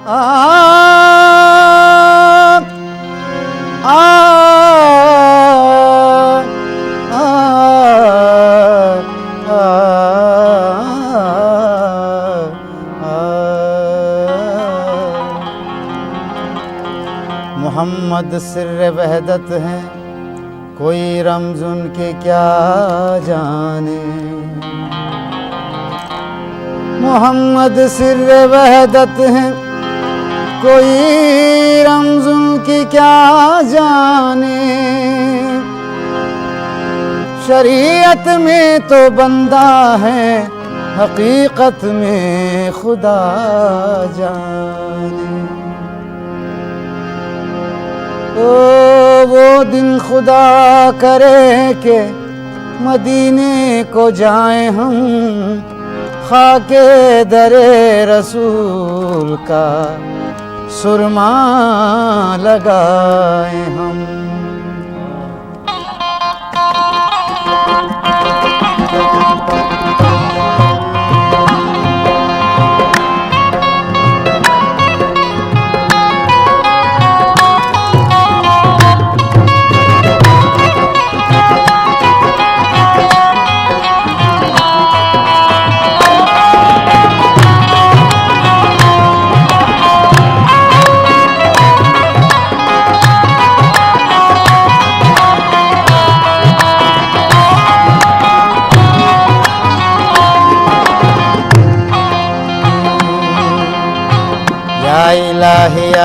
आ आ मोहम्मद सिर्र वहदत हैं, कोई रमज़ उनके क्या जाने। मोहम्मद सिर्र वहदत हैं, कोई रमज़ उनकी क्या जाने। शरीयत में तो बंदा है, हकीकत में खुदा जाने। ओ वो दिन खुदा करे कि मदीने को जाए हम, खाके दरे रसूल का सुरमा लगाए हम। इलाही आ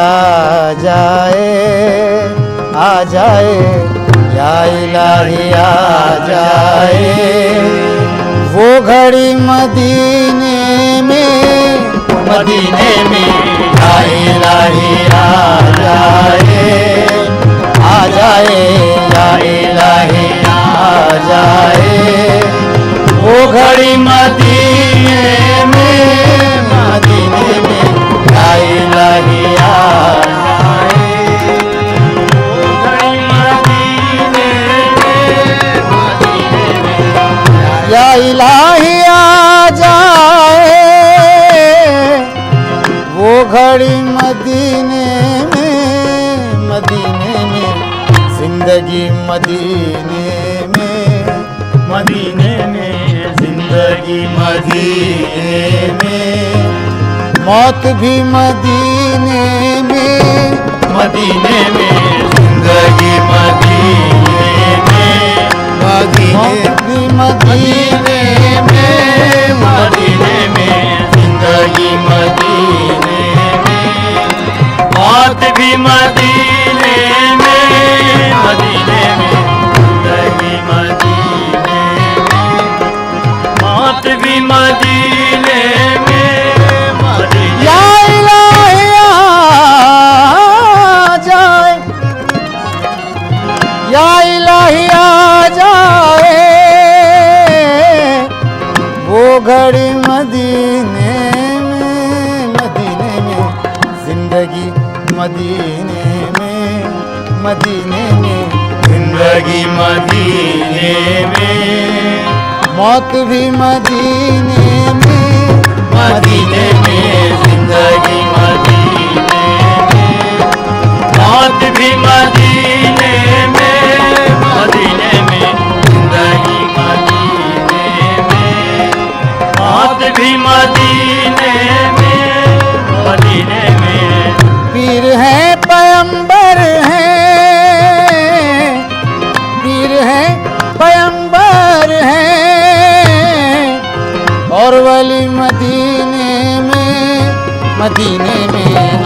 जाए या इलाही आ जाए। वो घड़ी मदीने में या इलाही आ जाए या इलाही आ जाए। वो घड़ी मदीने में या इलाही आ जाए। वो घड़ी मदीने में या इलाही आ जाए। वो घड़ी मदीने में जिंदगी मदीने में जिंदगी मदीने में। मौत भी मदीने में जिंदगी मदीने में। मौत भी मदीने में जिंदगी मदीने में। मौत भी मदीने में जिंदगी मदीने में। मौत भी मदीने में। या इलाही आ जाए या इलाही आ जाए। वो घड़ी मदीने में जिंदगी मदीने में जिंदगी मदीने में। मौत भी मदीने में जिंदगी मदीने में। मौत भी मदीने में जिंदगी मदीने में। मौत भी मदीने में। पीर है पैगंबर हैं, पीर है पैगंबर हैं। और वली मदीने में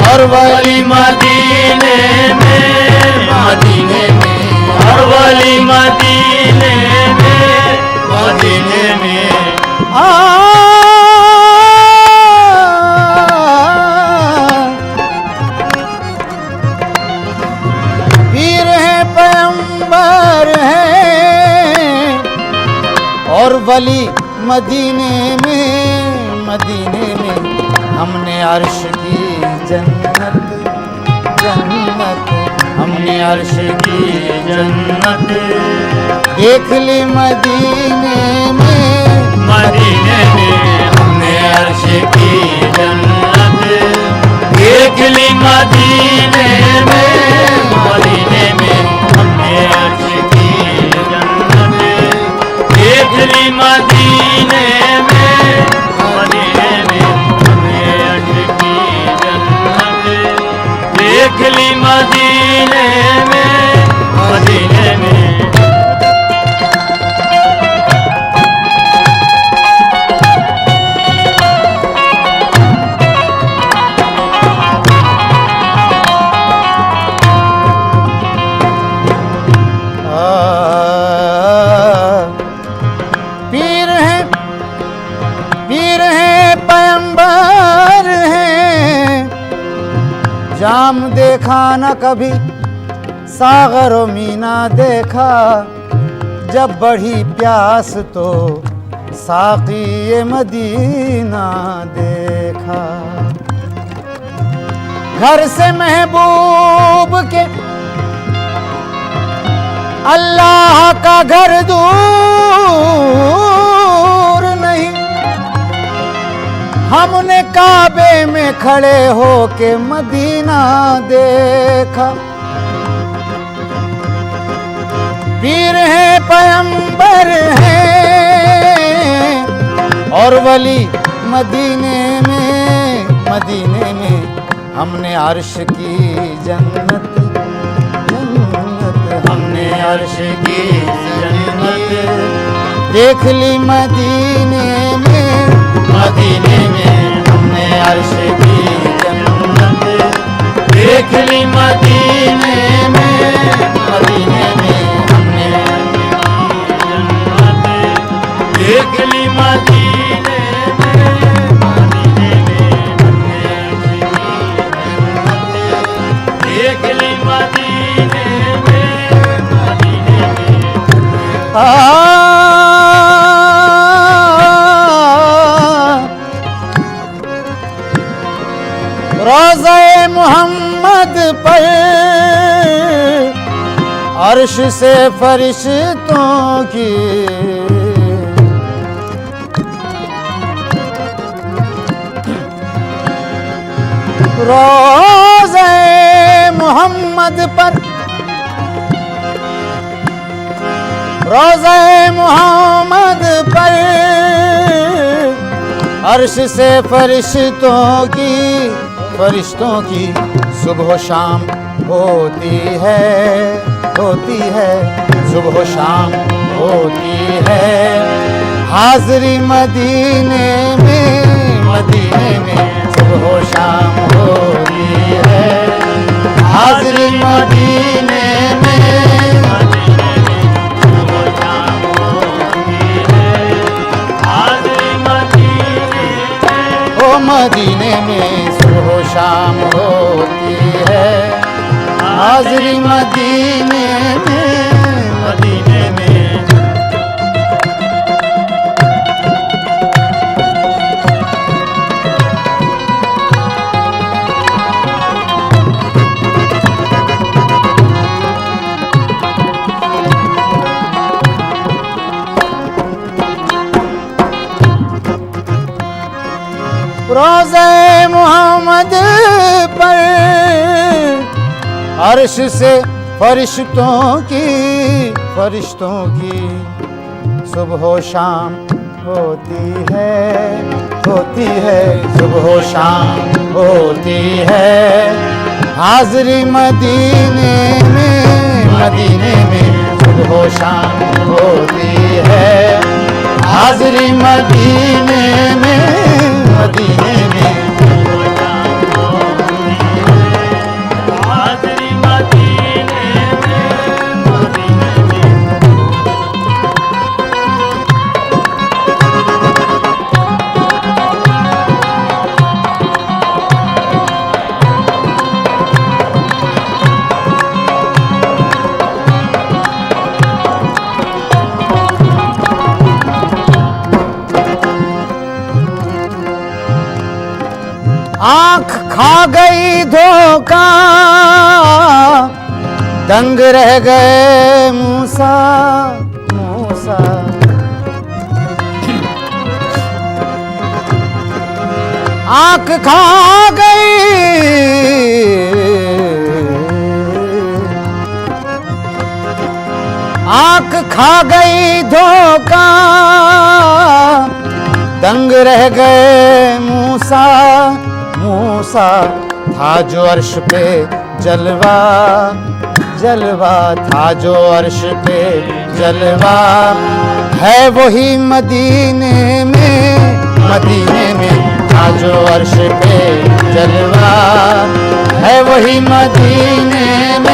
और वली मदीने में और वली मदीने में पीर है पैगंबर हैं। और वली मदीने में हमने अर्श की जन्नत हमने अर्श की जन्नत देख ली मदीने में हमने अर्श की जन्नत देख मदीने में हमने अर्श की जन्नत देख ली। मदीने में हमने अर्श की जन्नत देख ली। मदीने में जाम देखा न कभी सागर व मीना देखा, जब बढ़ी प्यास तो साक़ी मदीना देखा। घर से महबूब के अल्लाह का घर दूर नहीं, हमने काबे में खड़े होके मदीना देखा। पीर हैं पैगंबर हैं और वली मदीने में हमने अर्श की जन्नत हमने अर्श की जन्नत देख ली। मदीने में हमने अर्श की जन्नत देख ली। मदीने में हमने देख ली। मदीने में देख ली। मदीने में रोज़े मोहम्मद पर अर्श से फरिश्तों की रोज़े मोहम्मद पर अर्श से फरिश्तों की सुबह शाम होती है सुबह शाम होती है। हाज़री मदीने में सुबह शाम होती है। हाज़री मदीने में मदीने में सुबह शाम होती है। हाज़री मदीने में रोज़े मोहम्मद पर अर्श से फरिश्तों की सुबह शाम होती है सुबह शाम होती है। हाज़री मदीने में सुबह शाम होती है। हाज़री मदीने में आँख खा गई धोखा, दंग रह गए मूसा आँख खा गई आंख खा गई धोखा, दंग रह गए मूसा। मूसा था जो अर्श पे जलवा, जलवा था जो अर्श पे जलवा। है वही मदीने में, मदीने में था जो अर्श पे जलवा। है वही मदीने में।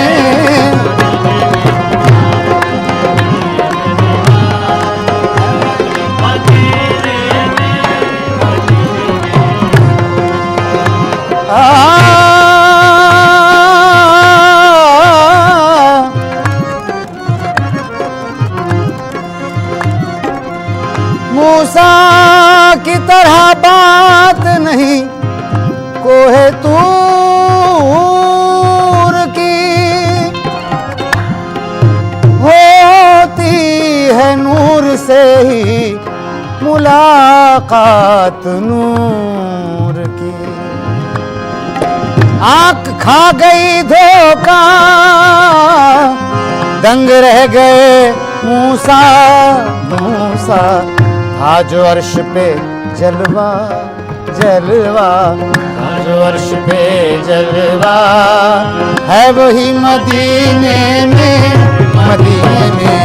मूसा की तरह बात नहीं कोहे तूर की, होती है नूर से ही मुलाकात नूर की। आंख खा गई धोखा, दंग रह गए मूसा। मूसा था जो अर्श पे जलवा, जलवा था जो अर्श पे जलवा। है वही मदीने में, मदीने में।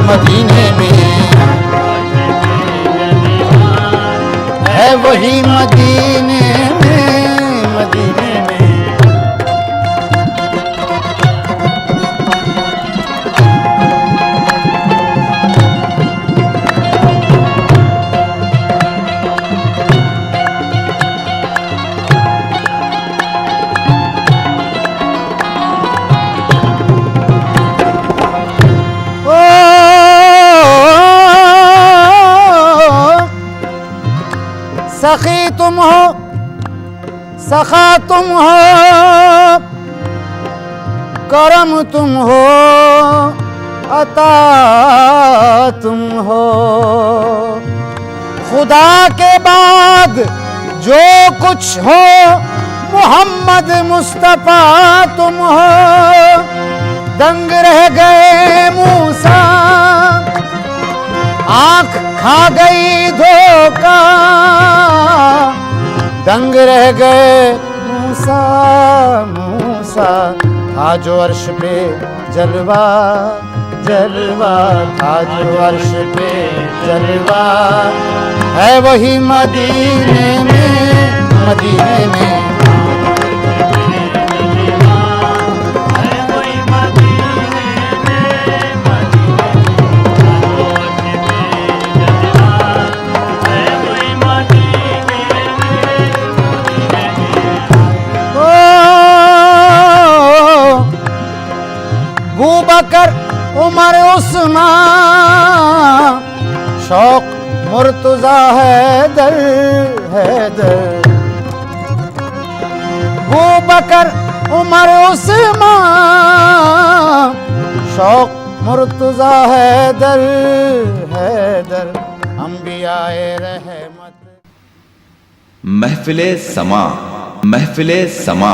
मदीने में है वही मदीने में, मदीने में। सखी तुम हो, सखा तुम हो, करम तुम हो, अता तुम हो। खुदा के बाद जो कुछ हो, मोहम्मद मुस्तफा तुम हो। दंग रह गए मूसा, आंख खा गई धोखा। दंग रह गए मूसा। मूसा था जो अर्श पे जलवा, जलवा था जो अर्श पे जलवा। है वही मदीने में, मदीने में। बकर उमर उस्मान, शौक मुर्तजा हैदर, हैदर। वो बकर उमर उस्मान, शौक मुर्तजा हैदर, हैदर। अंबियाए रहमत। महफिले समा, महफिले समा।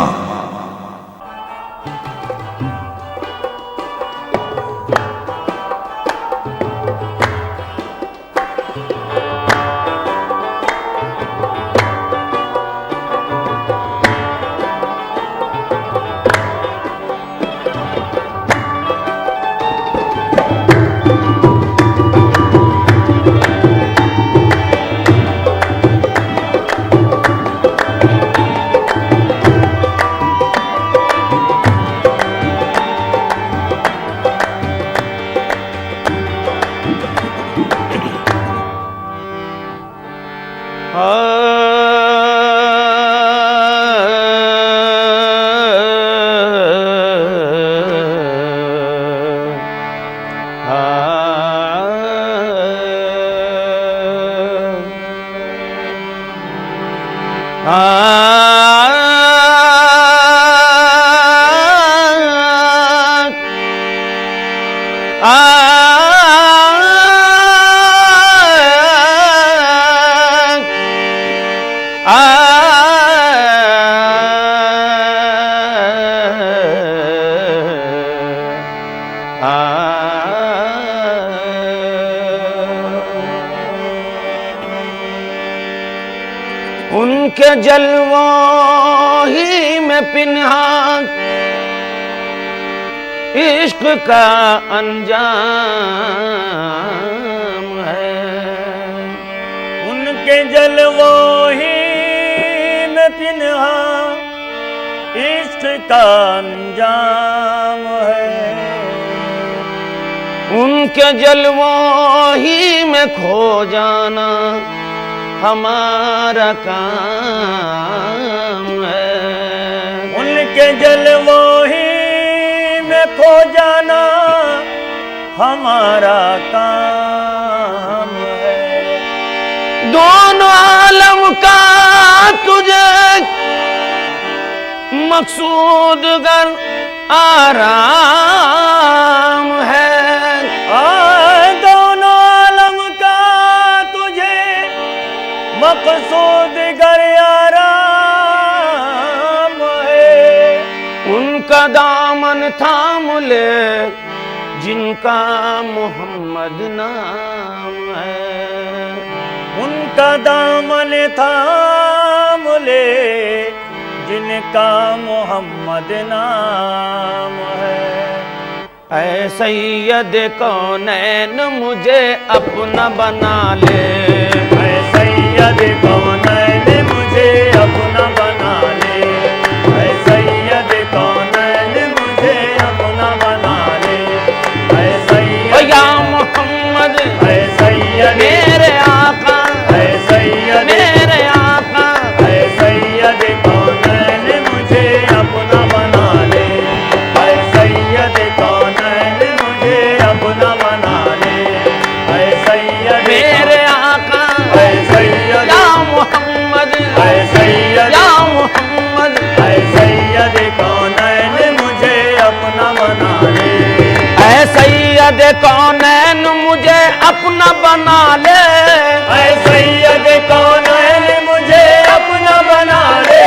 पिन्हा इश्क का अंजाम है। उनके जलवों ही में पिन्हा इश्क का अंजाम है। उनके जलवों ही में खो जाना हमारा काम है। उनके जलवों ही में खो जाना हमारा काम है। दोनों आलम का तुझे मकसूद गर आराम है। दोनों आलम का तुझे मकसूद गर आराम है। उनका दामन थाम ले जिनका मोहम्मद नाम है। उनका दामन थाम ले जिनका मोहम्मद नाम है। ऐ सैयद कौनैन मुझे अपना बना ले। ऐ सैयद कौनैन मुझे अपना बना ले। ऐ सैयद कौनैन मुझे अपना बना ले। ऐ सैयद या मोहम्मद ऐ सैयद मेरे आका ऐ सैयद मेरे आका। ऐ सैयद कौनैन मुझे अपना बना ले। ऐ सैयद कौनैन मुझे अपना बना ले। ऐ सैयद मेरे आका ऐ सैयद या मोहम्मद ऐ सैयद या मोहम्मद। ऐ सैयद कौनैन मुझे अपना बना ले। ऐ सैयद कौनैन मुझे अपना बना ले। ऐ सैयद कौनैन मुझे अपना बना ले।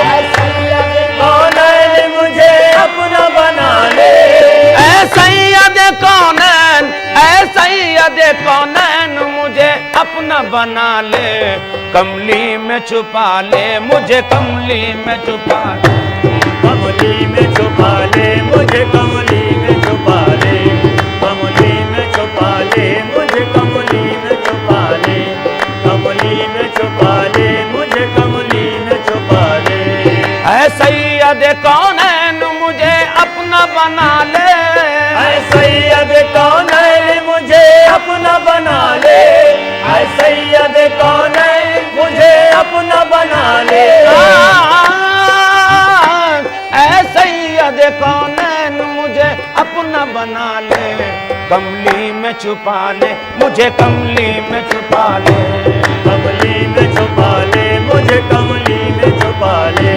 ऐ सैयद कौनैन मुझे अपना बना ले। ऐ सैयद कौनैन ऐ सैयद कौनैन मुझे अपना बना ले। कमली में छुपा ले मुझे कमली में छुपा ले। कमली में छुपा ले मुझे कमली में छुपा ले। कमली में छुपा ले मुझे कमली में छुपा ले। कमली में छुपा ले मुझे कमली में छुपा ले। ऐ सैयद कौनैन मुझे अपना बना ले। ऐ सैयद कौनैन मुझे अपना बना ले। ऐ सैयद कौनैन मुझे अपना बना ले। ऐ सैयद कौनैन मुझे अपना बना ले। कमली में छुपा ले मुझे कमली में छुपा ले। कमली में छुपा ले मुझे कमली में छुपा ले।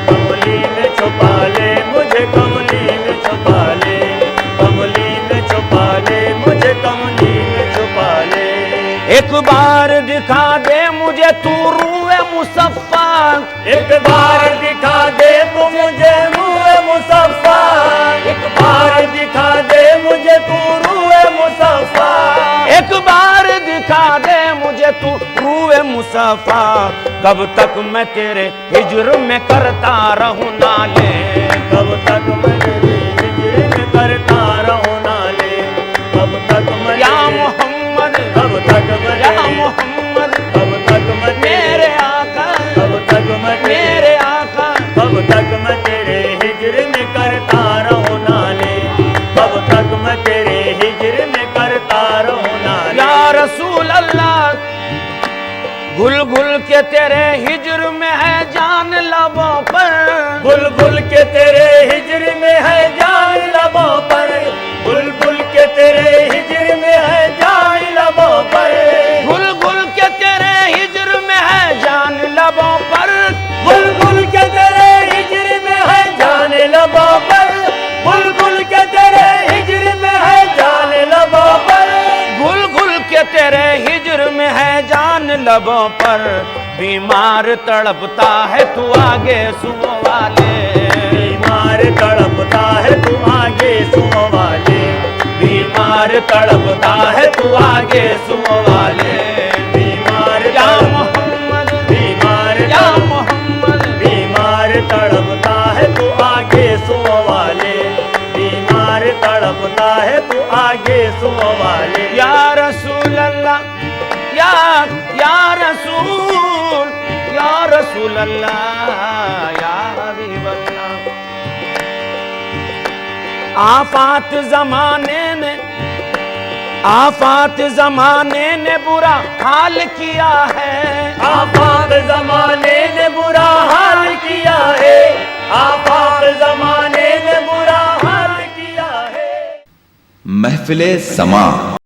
कमली में छुपा ले मुझे कमली में छुपा ले। कमली में छुपा ले मुझे कमली में छुपा ले। एक बार दिखा दे मुझे तू रूए मुसफ़्फ़ा। एक बार दिखा दे तू मुझे रूए मुसफ़्फ़ा। एक बार दिखा दे मुझे तू रूए मुसफ़्फ़ा। एक बार दिखा दे मुझे तू रूए मुसफ़्फ़ा। कब तक मैं तेरे हिज्र में करता रहूं नाले। कब तक मैं तेरे हिज्र में करता रहूं नाले। कब तक मैं या मोहम्मद कब तक मैं या मोहम्मद कब तक मैं मेरे आका कब तक मैं मेरे आका। कब तक मैं तेरे हिज्र में करता रहूं नाले। कब तक मैं तेरे हिज्र में करता रहूं नाले। या रसूल अल्लाह घुल घुल के तेरे हिज्र में है जान लबों पर। घुल घुल के तेरे हिज्र में है जान लबों पर। घुल घुल के तेरे हिज्र में है जान लबों पर। घुल घुल के तेरे हिज्र में है जान लबों पर। घुल घुल के तेरे हिज्र में है जान लबों पर। घुल घुल के तेरे हिज्र में है जान लबों पर। घुल घुल के तेरे हिज्र में है जान लबों पर। बीमार तड़पता है तू आगे सुनो वाले। बीमार तड़पता है तू आगे सुनो वाले। बीमार तड़पता है तू आगे सुनो वाले। बीमार या मोहम्मद बीमार या मोहम्मद बीमार तड़पता मांगे सो वाले। या रसूल अल्लाह, या रसूल अल्लाह, या हबीब अल्लाह। आफात जमाने ने बुरा हाल किया है। आफाक जमाने ने बुरा हाल किया है। आफाक जमाने ने बुरा हाल किया है। महफिले समा।